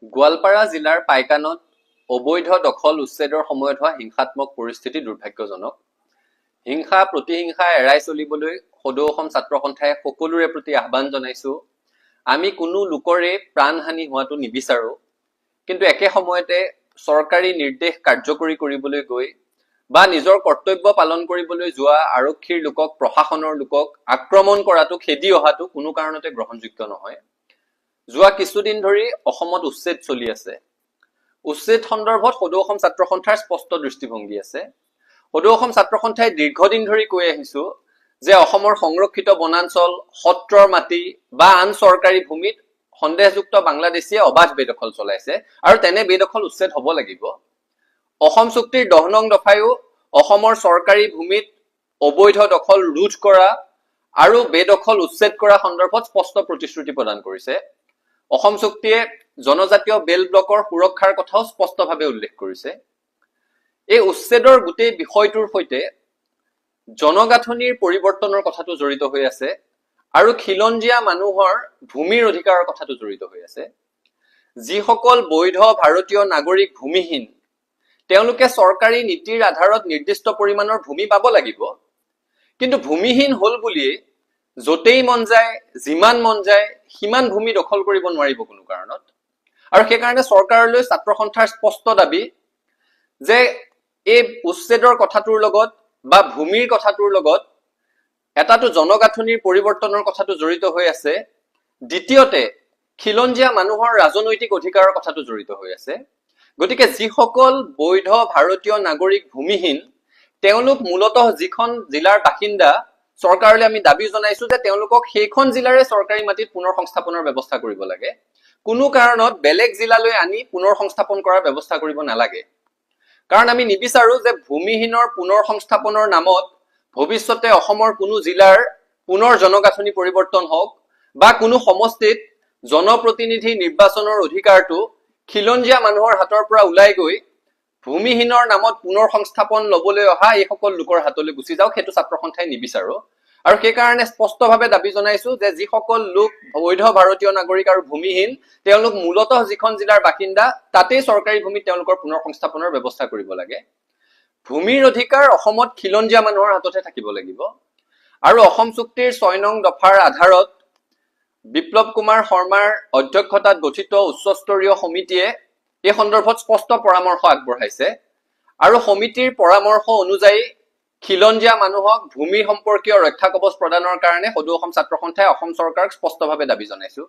গোৱালপাৰা জিলাৰ পাইকানত অবৈধ দখল উচ্ছেদৰ সময়ত হোৱা হিংসাত্মক পৰিস্থিতি দুৰ্ভাগ্যজনক। হিংসা প্ৰতিহিংসা এৰাই চলিবলৈ সদৌ অসম ছাত্ৰ সন্থাই সকলোৰে প্ৰতি আহ্বান জনাইছো। আমি কোনো লোকৰে প্ৰাণহানি হোৱাটো নিবিচাৰো, কিন্তু একে সময়তে চৰকাৰী নিৰ্দেশ কাৰ্যকৰী কৰিবলৈ গৈ বা নিজৰ কৰ্তব্য পালন কৰিবলৈ যোৱা আৰক্ষীৰ লোকক, প্ৰশাসনৰ লোকক আক্ৰমণ কৰাটো, খেদি অহাটো কোনো কাৰণতে গ্ৰহণযোগ্য নহয়। যোৱা কিছুদিন ধৰি অসমত উচ্ছেদ চলি আছে। উচ্ছেদ সন্দৰ্ভত সদৌ অসম ছাত্ৰ সন্থাৰ স্পষ্ট দৃষ্টিভংগী আছে। সদৌ অসম ছাত্ৰ সন্থাই দীৰ্ঘদিন ধৰি কৈ আহিছো যে অসমৰ সংৰক্ষিত বনাঞ্চল, সত্ৰৰ মাটি বা আন চৰকাৰী ভূমিত সন্দেহযুক্ত বাংলাদেশীয়ে অবাধ বেদখল চলাইছে আৰু তেনে বেদখল উচ্ছেদ হ'ব লাগিব। অসম চুক্তিৰ 10 নং দফায়ো অসমৰ চৰকাৰী ভূমিত অবৈধ দখল ৰোধ কৰা আৰু বেদখল উচ্ছেদ কৰা সন্দৰ্ভত স্পষ্ট প্ৰতিশ্ৰুতি প্ৰদান কৰিছে। অসম চুক্তিয়ে জনজাতীয় বেল ব্লকৰ সুৰক্ষাৰ কথাও স্পষ্টভাৱে উল্লেখ কৰিছে। এই উচ্ছেদৰ গোটেই বিষয়টোৰ সৈতে জনগাঁথনিৰ পৰিৱৰ্তনৰ কথাটো জড়িত হৈ আছে আৰু খিলঞ্জীয়া মানুহৰ ভূমিৰ অধিকাৰৰ কথাটো জড়িত হৈ আছে। যিসকল বৈধ ভাৰতীয় নাগৰিক ভূমিহীন, তেওঁলোকে চৰকাৰী নীতিৰ আধাৰত নিৰ্দিষ্ট পৰিমাণৰ ভূমি পাব লাগিব, কিন্তু ভূমিহীন হল বুলিয়ে য'তেই মন যায়, যিমান মন যায় সিমান ভূমি দখল কৰিব নোৱাৰিব কোনো কাৰণত। আৰু সেইকাৰণে চৰকাৰলৈ ছাত্ৰ সন্থাৰ স্পষ্ট দাবী যে এই উচ্ছেদৰ কথাটোৰ লগত বা ভূমিৰ কথাটোৰ লগত এটাটো জনগাঁথনিৰ পৰিৱৰ্তনৰ কথাটো জড়িত হৈ আছে, দ্বিতীয়তে খিলঞ্জীয়া মানুহৰ ৰাজনৈতিক অধিকাৰৰ কথাটো জড়িত হৈ আছে। গতিকে যিসকল বৈধ ভাৰতীয় নাগৰিক ভূমিহীন, তেওঁলোক মূলতঃ যিখন জিলাৰ বাসিন্দা, চৰকাৰলৈ আমি দাবী জনাইছো যে তেওঁলোকক সেইখন জিলাৰে চৰকাৰী মাটিত পুনৰ সংস্থাপনৰ ব্যৱস্থা কৰিব লাগে। কোনো কাৰণত বেলেগ জিলালৈ আনি পুনৰ সংস্থাপন কৰাৰ ব্যৱস্থা কৰিব নালাগে। কাৰণ আমি নিবিচাৰো যে ভূমিহীনৰ পুনৰ সংস্থাপনৰ নামত ভৱিষ্যতে অসমৰ কোনো জিলাৰ পুনৰ জনগাঁথনি পৰিৱৰ্তন হওক বা কোনো সমষ্টিত জনপ্ৰতিনিধি নিৰ্বাচনৰ অধিকাৰটো খিলঞ্জীয়া মানুহৰ হাতৰ পৰা ওলাই গৈ ভূমিহীনৰ নামত পুনৰ সংস্থাপন লবলৈ অহা এইসকল লোকৰ হাতলৈ গুচি যাওক, সেইটো ছাত্ৰ সন্থাই নিবিচাৰো। আৰু সেইকাৰণে স্পষ্টভাৱে দাবী জনাইছো যে যিসকল লোক বৈধ ভাৰতীয় নাগৰিক আৰু ভূমিহীন, তেওঁলোক মূলতঃ যিখন জিলাৰ বাসিন্দা তাতেই চৰকাৰী ভূমিত তেওঁলোকৰ পুনৰ সংস্থাপনৰ ব্যৱস্থা কৰিব লাগে। ভূমিৰ অধিকাৰ অসমত খিলঞ্জীয়া মানুহৰ হাততে থাকিব লাগিব। আৰু অসম চুক্তিৰ 6 নং দফাৰ আধাৰত বিপ্লৱ কুমাৰ শৰ্মাৰ অধ্যক্ষতাত গঠিত উচ্চস্তৰীয় সমিতিয়ে এই সন্দৰ্ভত স্পষ্ট পৰামৰ্শ আগবঢ়াইছে আৰু সমিতিৰ পৰামৰ্শ অনুযায়ী খিলঞ্জীয়া মানুহক ভূমি সম্পৰ্কীয় ৰক্ষা কৱচ প্ৰদানৰ কাৰণে সদৌ অসম ছাত্ৰ সন্থাই অসম চৰকাৰক স্পষ্টভাৱে দাবী জনাইছো।